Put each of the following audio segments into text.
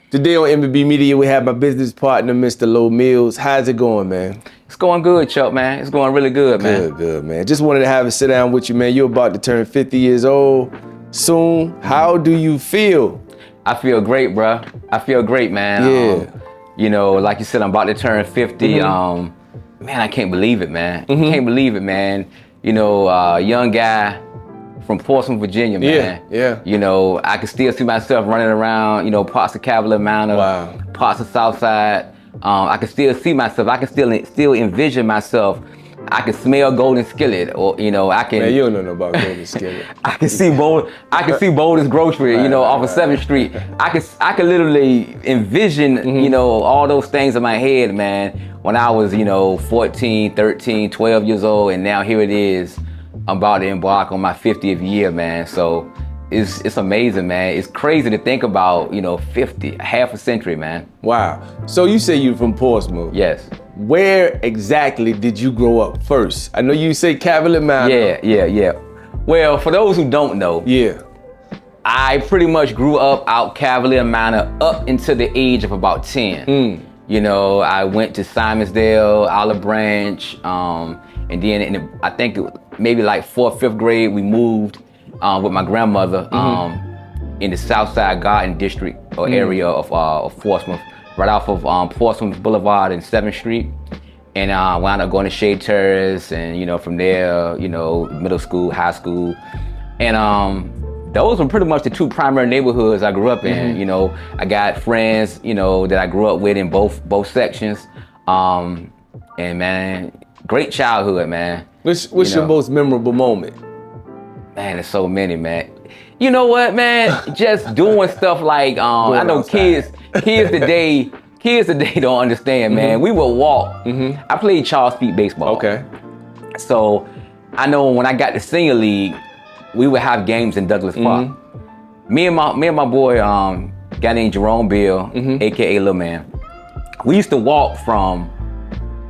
Today on M&B Media, we have my business partner, Mr. Low Mills. How's it going, man? It's going good, Chuck, man. It's going really good, man. Good, man. Just wanted to have a sit down with you, man. You're about to turn 50 years old soon. How do you feel? I feel great, bro. I feel great, man. Yeah. Like you said, I'm about to turn 50. Man, I can't believe it, man. Can't believe it, man. Young guy from Portsmouth, Virginia, man. Yeah. I can still see myself running around, parts of Cavalier Manor, parts of Southside. I can still see myself. I can still envision myself. I can smell Golden Skillet, or I can. Man, you don't know nothing about Golden Skillet. I can see Boulder's Grocery, off of 7th Street. I can literally envision, all those things in my head, man. When I was, 14, 13, 12 years old, and now here it is. I'm about to embark on my 50th year, man. So it's amazing, man. It's crazy to think about, 50, half a century, man. Wow. So you say you're from Portsmouth. Yes. Where exactly did you grow up first? I know you say Cavalier Manor. Yeah. Well, for those who don't know, I pretty much grew up out Cavalier Manor up until the age of about 10. I went to Simonsdale, Olive Branch, and then I think maybe like 4th, 5th grade, we moved with my grandmother in the Southside Garden District or area of Portsmouth, right off of Portsmouth Boulevard and 7th Street. And wound up going to Shade Terrace, and from there, middle school, high school. And those were pretty much the two primary neighborhoods I grew up in. I got friends, that I grew up with in both sections. And man, great childhood, man. What's your most memorable moment? Man, there's so many, man. You know what, man? Just doing stuff like I know kids today don't understand, man. We would walk. I played Charles Street baseball. Okay. So I know when I got to senior league, we would have games in Douglas Park. Me and my boy, guy named Jerome Bill, aka Lil Man. We used to walk from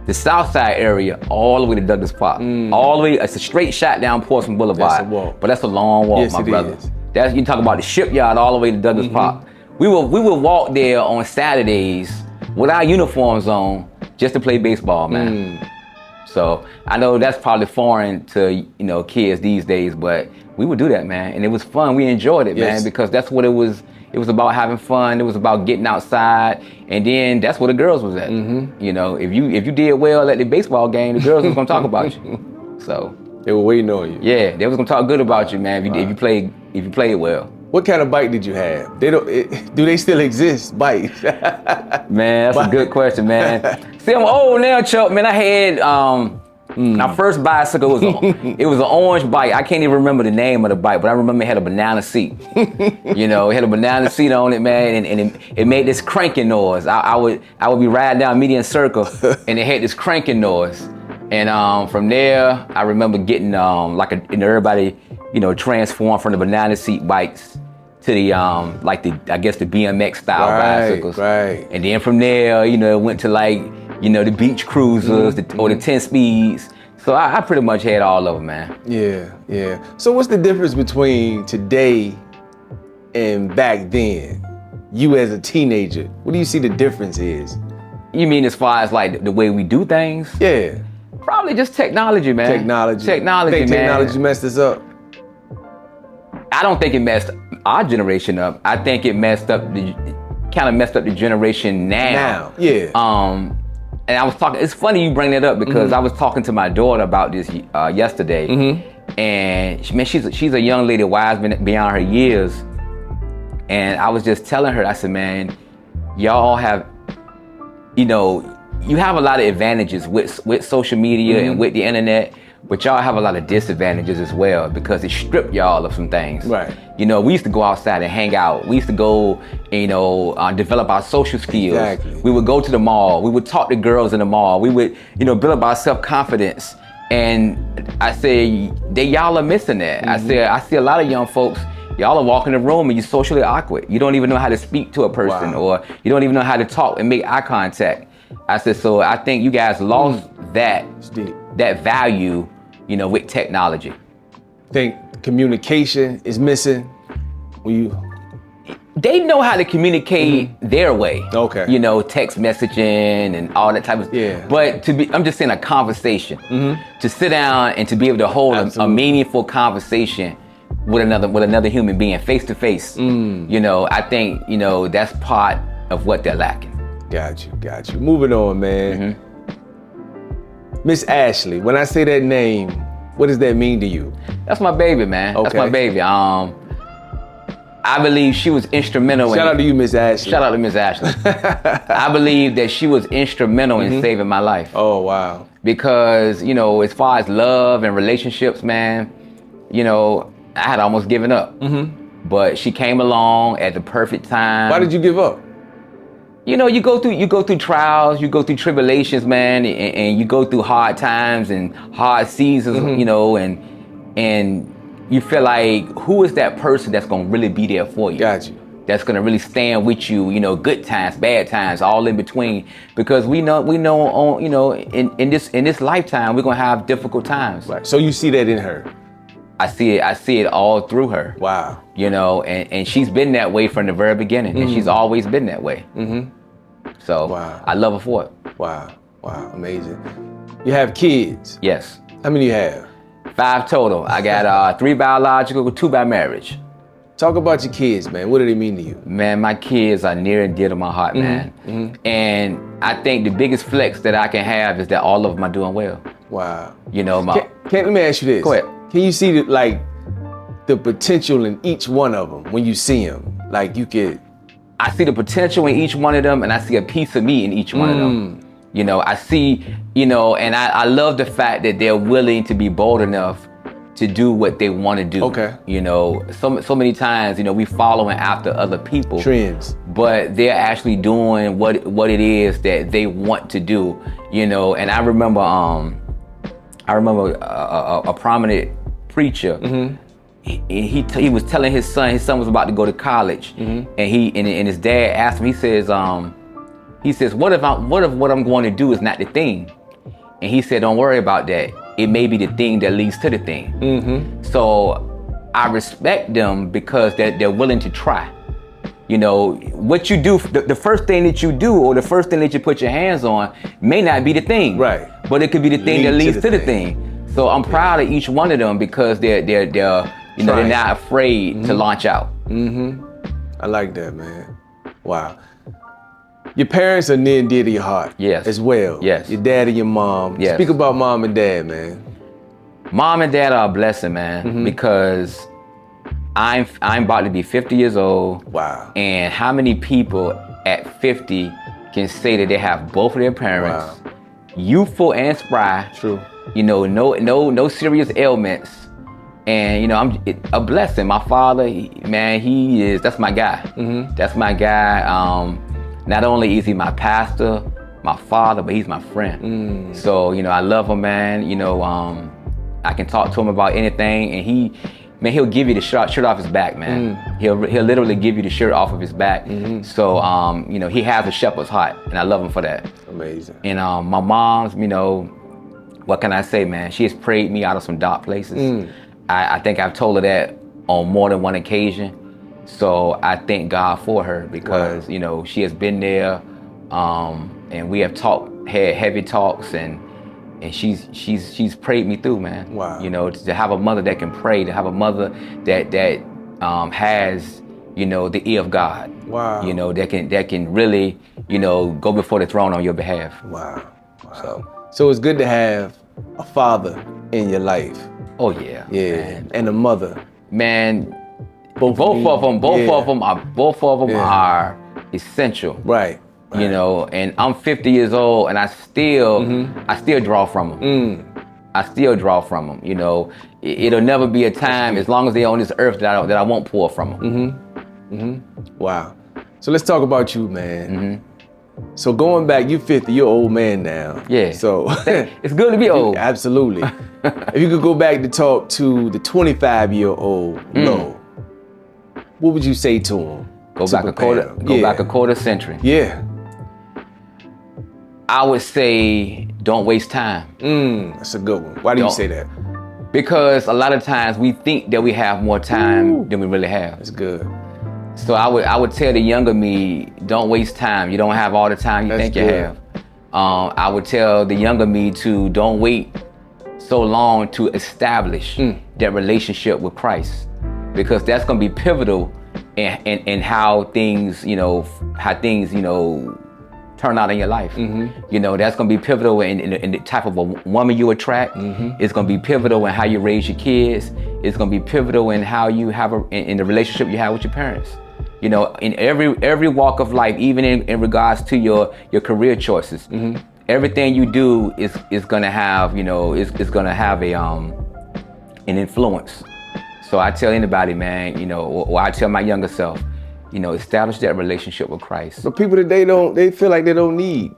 the Southside area all the way to Douglas Park. All the way, it's a straight shot down Portsmouth Boulevard. That's a walk. But that's a long walk, yes, my brother. Is. That's, you talk about the shipyard all the way to Douglas Park. We would walk there on Saturdays with our uniforms on just to play baseball, man. So I know that's probably foreign to kids these days, but we would do that, man, and it was fun. We enjoyed it, man, because that's what it was. It was about having fun. It was about getting outside, and then that's where the girls was at. If you did well at the baseball game, the girls was gonna talk about you. So they were waiting on you. Yeah, they was gonna talk good about you, man. If you played well. What kind of bike did you have? Do they still exist, bikes? Man, that's a good question, man. See, I'm old now, Chuck. Man, I had my first bicycle was it was an orange bike. I can't even remember the name of the bike, but I remember it had a banana seat. It had a banana seat on it, man, and it made this cranking noise. I would be riding down Median Circle, and it had this cranking noise. And from there, I remember getting everybody, transformed from the banana seat bikes to the the BMX style bicycles. Right. And then from there, it went to the beach cruisers or the 10 speeds. So I pretty much had all of them, man. Yeah. So what's the difference between today and back then? You as a teenager, what do you see the difference is? You mean as far as the way we do things? Yeah. Probably just technology, man. Technology, man. Technology messed us up? I don't think it messed our generation up. I think it messed up the generation now. Yeah. And I was talking, it's funny you bring that up because I was talking to my daughter about this yesterday. And man, she's a young lady, wise beyond her years. And I was just telling her, I said, man, y'all have, you have a lot of advantages with social media and with the internet, but y'all have a lot of disadvantages as well because it stripped y'all of some things. Right. We used to go outside and hang out. We used to go, develop our social skills. Exactly. We would go to the mall. We would talk to girls in the mall. We would, build up our self-confidence. And I say, y'all are missing that. I see a lot of young folks, y'all are walking the room and you're socially awkward. You don't even know how to speak to a person or you don't even know how to talk and make eye contact. I said, so I think you guys lost that value, with technology. Think communication is missing? They know how to communicate their way. Okay. You know, text messaging and all that type of. Yeah. But I'm just saying a conversation. To sit down and to be able to hold a meaningful conversation with another human being face to face. You know, I think, you know, that's part of what they're lacking. Got you. Moving on, man. Miss Ashley, when I say that name, what does that mean to you? That's my baby, man. Okay. That's my baby. I believe she was instrumental. Shout out to you, Miss Ashley. Shout out to Miss Ashley. I believe that she was instrumental in saving my life. Oh, wow. Because, you know, as far as love and relationships, man, you know, I had almost given up. But she came along at the perfect time. Why did you give up? You know, you go through trials, you go through tribulations, man, and you go through hard times and hard seasons, you know, and you feel like, who is that person that's gonna really be there for you? Got you. That's gonna really stand with you, you know, good times, bad times, all in between. Because we know, you know, in this lifetime, we're gonna have difficult times. Right. So you see that in her? I see it all through her. Wow. You know, and she's been that way from the very beginning, and she's always been that way. So wow. I love her for it. Wow, amazing. You have kids? Yes. How many you have? 5 total. I got 3 biological, 2 by marriage. Talk about your kids, man. What do they mean to you? Man, my kids are near and dear to my heart, man. And I think the biggest flex that I can have is that all of them are doing well. Wow. You know, let me ask you this. Go ahead. Can you see the potential in each one of them when you see them? Like you could. I see the potential in each one of them, and I see a piece of me in each one of them. You know, I see, you know, and I love the fact that they're willing to be bold enough to do what they want to do. Okay. You know, so many times, you know, we following after other people. Trends. But they're actually doing what it is that they want to do, you know. And I remember a prominent preacher. He was telling his son was about to go to college, and his dad asked him. He says, what if what I'm going to do is not the thing? And he said, don't worry about that. It may be the thing that leads to the thing. So I respect them because they're willing to try. You know, what you do, the first thing that you do or the first thing that you put your hands on may not be the thing. Right. But it could be the thing that leads to the thing. So I'm proud of each one of them because they're not afraid to launch out. I like that, man. Wow. Your parents are near and dear to your heart. Yes. As well. Yes. Your dad and your mom. Yes. Speak about mom and dad, man. Mom and dad are a blessing, man, because I'm about to be 50 years old. Wow. And how many people at 50 can say that they have both of their parents, youthful and spry. True. You know, no serious ailments. And, you know, a blessing. My father, that's my guy. That's my guy. Not only is he my pastor, my father, but he's my friend. So, you know, I love him, man. You know, I can talk to him about anything, and he'll give you the shirt off his back, man. He'll literally give you the shirt off of his back. So, you know, he has a shepherd's heart, and I love him for that. Amazing. And my mom's, you know, what can I say, man? She has prayed me out of some dark places. I think I've told her that on more than one occasion. So I thank God for her because, you know, she has been there, and we have had heavy talks, and she's prayed me through, man. Wow. You know, to have a mother that can pray, to have a mother that has, you know, the ear of God. Wow. You know, that can really, you know, go before the throne on your behalf. Wow. So it's good to have a father in your life. Oh yeah. Yeah. Man. And a mother. Man, both of them are essential. Right. You know, and I'm 50 years old, and I still draw from them. I still draw from them. You know, it'll never be a time, as long as they're on this earth, that I won't pour from them. Wow. So let's talk about you, man. So going back, you're 50, you're an old man now. Yeah. So it's good to be old. Absolutely. If you could go back to talk to the 25-year-old Lo, what would you say to him? Go back a quarter century. Yeah. I would say, don't waste time. That's a good one. Why do you say that? Because a lot of times we think that we have more time than we really have. That's good. So I would tell the younger me, don't waste time. You don't have all the time you think you have. I would tell the younger me to don't wait so long to establish that relationship with Christ, because that's going to be pivotal in how things, turn out in your life. That's going to be pivotal in the type of a woman you attract. It's going to be pivotal in how you raise your kids. It's going to be pivotal in how you have in the relationship you have with your parents. In every walk of life, even in regards to your career choices, everything you do is going to have, is going to have an influence. So I tell anybody, man, or I tell my younger self, establish that relationship with Christ. But people today they feel like they don't need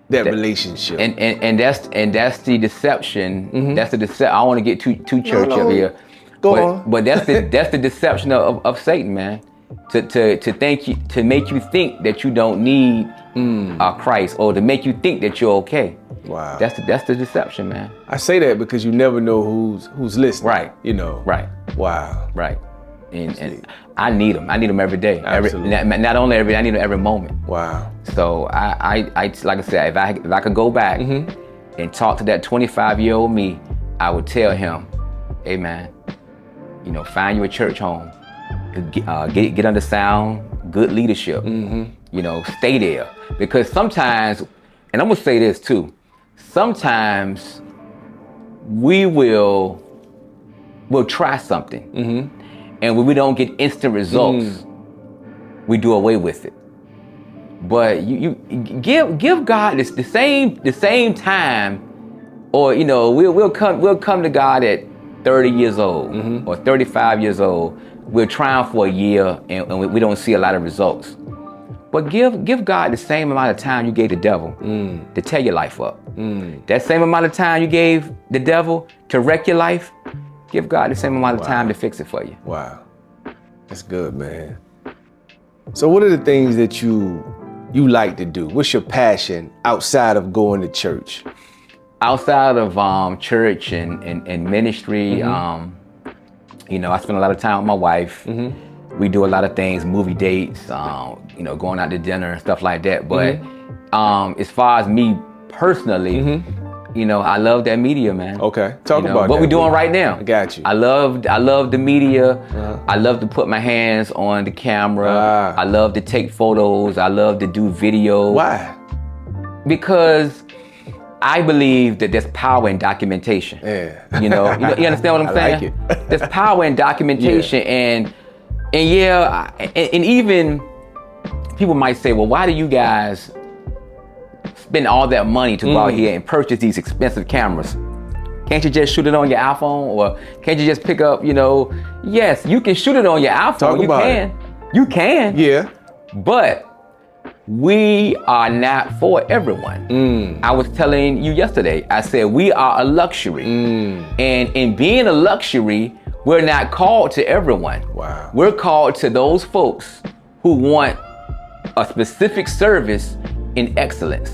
that relationship. And that's the deception. That's the deception. I don't want to get too church up here. Go on. But that's the deception of Satan, man. To make you think that you don't need Christ, or to make you think that you're okay. Wow. That's the deception, man. I say that because you never know who's listening. Right. Right. Wow. Right. And I need them. I need them every day. Absolutely. Not only every day, I need them every moment. Wow. So I like I said, if I could go back and talk to that 25-year-old me, I would tell him, hey man, find you a church home. Get under sound, good leadership. Stay there. Because sometimes, and I'm gonna say this too, sometimes we'll try something, and when we don't get instant results, we do away with it. But you give God the same time, or we'll come to God at 30 years old or 35 years old. We're trying for a year and we don't see a lot of results. But give God the same amount of time you gave the devil to tear your life up. That same amount of time you gave the devil to wreck your life, give God the same amount of time to fix it for you. Wow. That's good, man. So what are the things that you like to do? What's your passion outside of going to church? Outside of church and ministry, I spend a lot of time with my wife. We do a lot of things, movie dates, going out to dinner and stuff like that. But as far as me personally, I love that media, man. Okay, talk about what we're doing right now. I got you. I love the media. I love to put my hands on the camera. I love to take photos. I love to do video. Why? Because I believe that there's power in documentation. Yeah. You understand what I'm saying? I like it. There's power in documentation, and even people might say, well, why do you guys spend all that money to go out here and purchase these expensive cameras? Can't you just shoot it on your iPhone, or can't you just pick up, yes, you can shoot it on your iPhone. You can. Yeah. But we are not for everyone. I was telling you yesterday, I said we are a luxury. And in being a luxury, we're not called to everyone. Wow. We're called to those folks who want a specific service in excellence.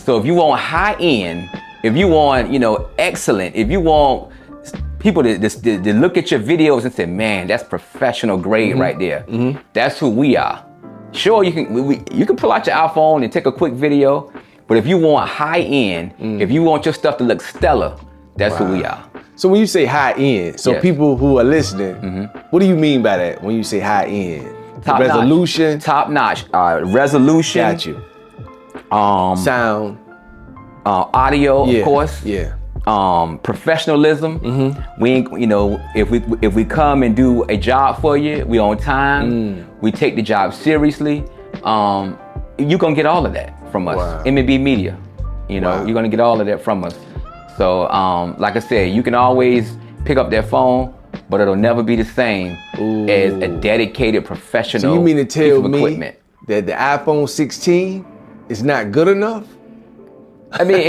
So if you want high end, if you want, excellent, if you want people to look at your videos and say, man, that's professional grade right there. That's who we are. Sure, you can pull out your iPhone and take a quick video, but if you want high end, if you want your stuff to look stellar, that's who we are. So when you say high end, so people who are listening, what do you mean by that when you say high end? Top resolution? Top notch. Resolution. Got you. Sound. Audio, of course. Yeah. Professionalism. We ain't, if we come and do a job for you, we on time. We take the job seriously. You're gonna get all of that from us. Wow. M&B Media. You're gonna get all of that from us. So, like I said, you can always pick up that phone, but it'll never be the same as a dedicated professional. So you mean to tell me equipment. That the iPhone 16 is not good enough? I mean,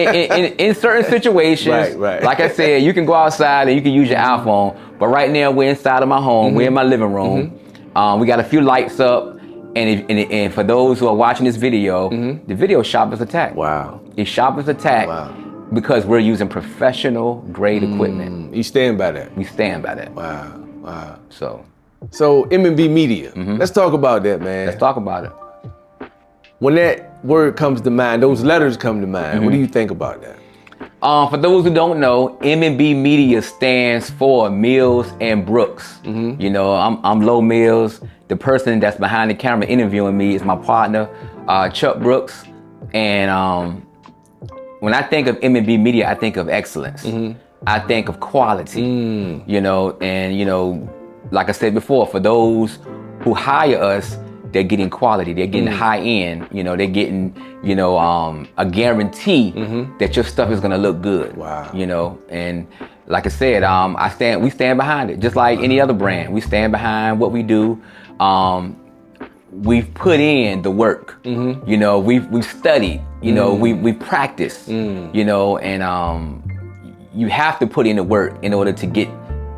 in certain situations, right. Like I said, you can go outside and you can use your iPhone, but right now we're inside of my home, we're in my living room. We got a few lights up, and for those who are watching this video, the video shop is attacked. Wow. The shop is attacked because we're using professional grade equipment. You stand by that? We stand by that. Wow. So. So M&B Media, let's talk about that, man. Let's talk about it. When that word comes to mind, those letters come to mind, what do you think about that? For those who don't know, M&B Media stands for Mills and Brooks. You know, I'm Low Mills. The person that's behind the camera interviewing me is my partner, Chuck Brooks. And when I think of M&B Media, I think of excellence. I think of quality, you know, and, you know, like I said before, for those who hire us, they're getting quality, they're getting high end, you know, they're getting, you know, a guarantee that your stuff is gonna look good. Wow. You know, and like I said, we stand behind it, just like any other brand. We stand behind what we do. We've put in the work, you know, we've studied, you know, we practiced, you know, and you have to put in the work in order to get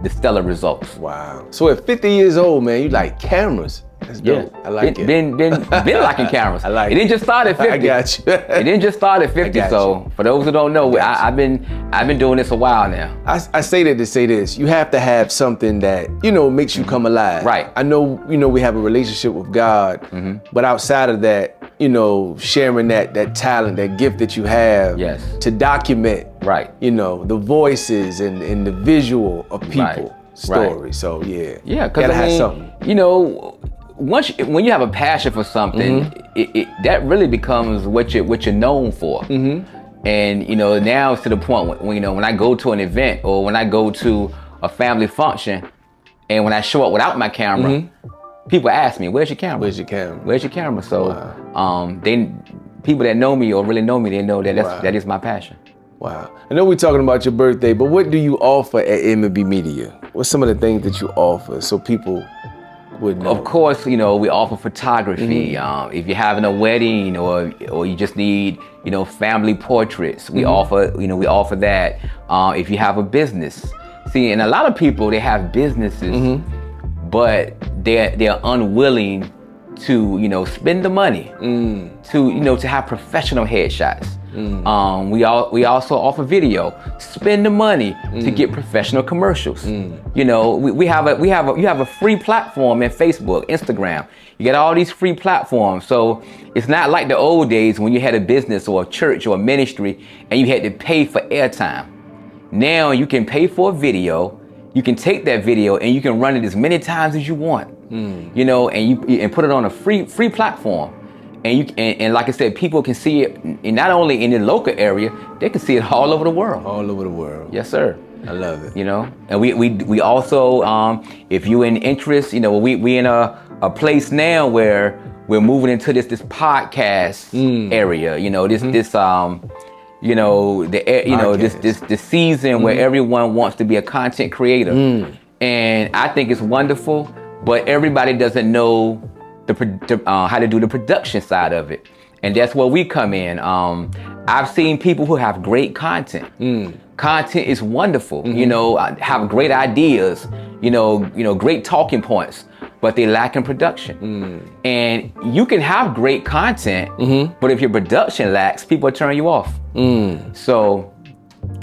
the stellar results. Wow. So at 50 years old, man, you like cameras. That's dope. I like it. Been liking cameras. I like it. It didn't just start at 50. I got you. It didn't just start at 50. So for those who don't know, I've been doing this a while now. I say that to say this. You have to have something that, you know, makes you come alive. Right. I know, you know, we have a relationship with God, but outside of that, you know, sharing that talent, that gift that you have to document, right, you know, the voices and the visual of people, stories. So yeah, because gotta have something. You know, when you have a passion for something, that really becomes what you're known for. And you know, now it's to the point when, you know, when I go to an event or when I go to a family function, and when I show up without my camera, people ask me, "Where's your camera? Where's your camera? Where's your camera?" So, people that know me or really know me, they know that that is my passion. Wow. I know we're talking about your birthday, but what do you offer at M&B Media? What's some of the things that you offer so people would know? Of course, you know, we offer photography. If you're having a wedding or you just need, you know, family portraits, we offer that. If you have a business. See, and a lot of people, they have businesses, but they're unwilling to, you know, spend the money to, you know, to have professional headshots. We also offer video. Spend the money to get professional commercials. You know, you have a free platform in Facebook, Instagram. You get all these free platforms. So it's not like the old days when you had a business or a church or a ministry and you had to pay for airtime. Now you can pay for a video. You can take that video and you can run it as many times as you want. You know, and put it on a free platform. And like I said, people can see it, and not only in the local area, they can see it all over the world. All over the world. Yes, sir. I love it. You know, and we also, if you're in interest, you know, we in a place now where we're moving into this podcast area. You know, this you know, this season where everyone wants to be a content creator, and I think it's wonderful, but everybody doesn't know how to do the production side of it, and that's where we come in. I've seen people who have great content. Content is wonderful, you know, have great ideas, you know, great talking points, but they lack in production. And you can have great content, but if your production lacks, people will turn you off. So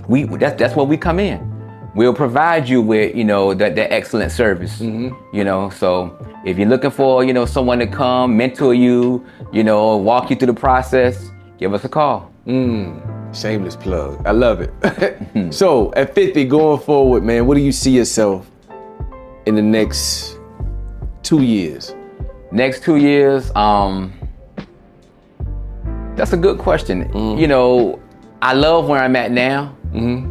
that's where we come in. We'll provide you with, you know, that excellent service, you know. So if you're looking for, you know, someone to come mentor you, you know, walk you through the process, give us a call. Shameless plug. I love it. So at 50, going forward, man, what do you see yourself in the next 2 years? Next 2 years, that's a good question. You know, I love where I'm at now,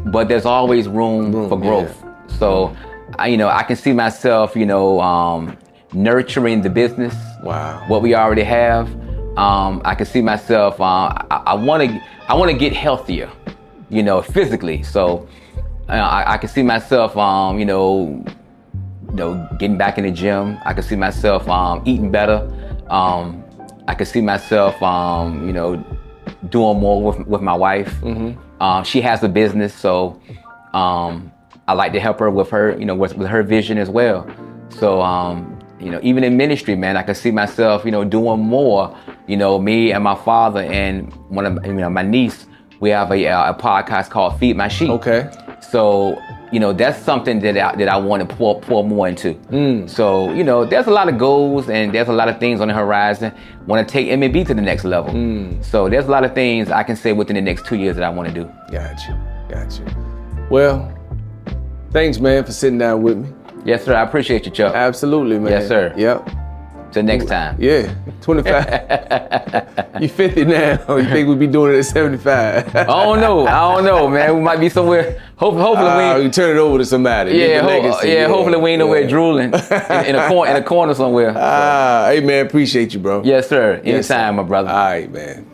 but there's always room for growth. Yeah. So, I can see myself, you know, nurturing the business. Wow. What we already have. I can see myself. I want to get healthier, you know, physically. So, I can see myself, you know, getting back in the gym. I can see myself eating better. I can see myself, you know, doing more with my wife. She has a business, so I like to help her with her, you know, with her vision as well. So, you know, even in ministry, man, I can see myself, you know, doing more. You know, me and my father and one of my niece, we have a podcast called Feed My Sheep. Okay. So you know, that's something that I want to pour more into. So, you know, there's a lot of goals and there's a lot of things on the horizon. Want to take M&B to the next level. So there's a lot of things I can say within the next 2 years that I want to do. Got you. Well, thanks, man, for sitting down with me. Yes, sir. I appreciate you, Chuck. Absolutely, man. Yes, sir. Yep. Till next time. Yeah, 25. You 50 now. You think we'd be doing it at 75? I don't know, man. We might be somewhere. Hopefully we turn it over to somebody. Hopefully we ain't nowhere drooling in a corner somewhere. Hey, man, appreciate you, bro. Yes, sir. Anytime, my brother. All right, man.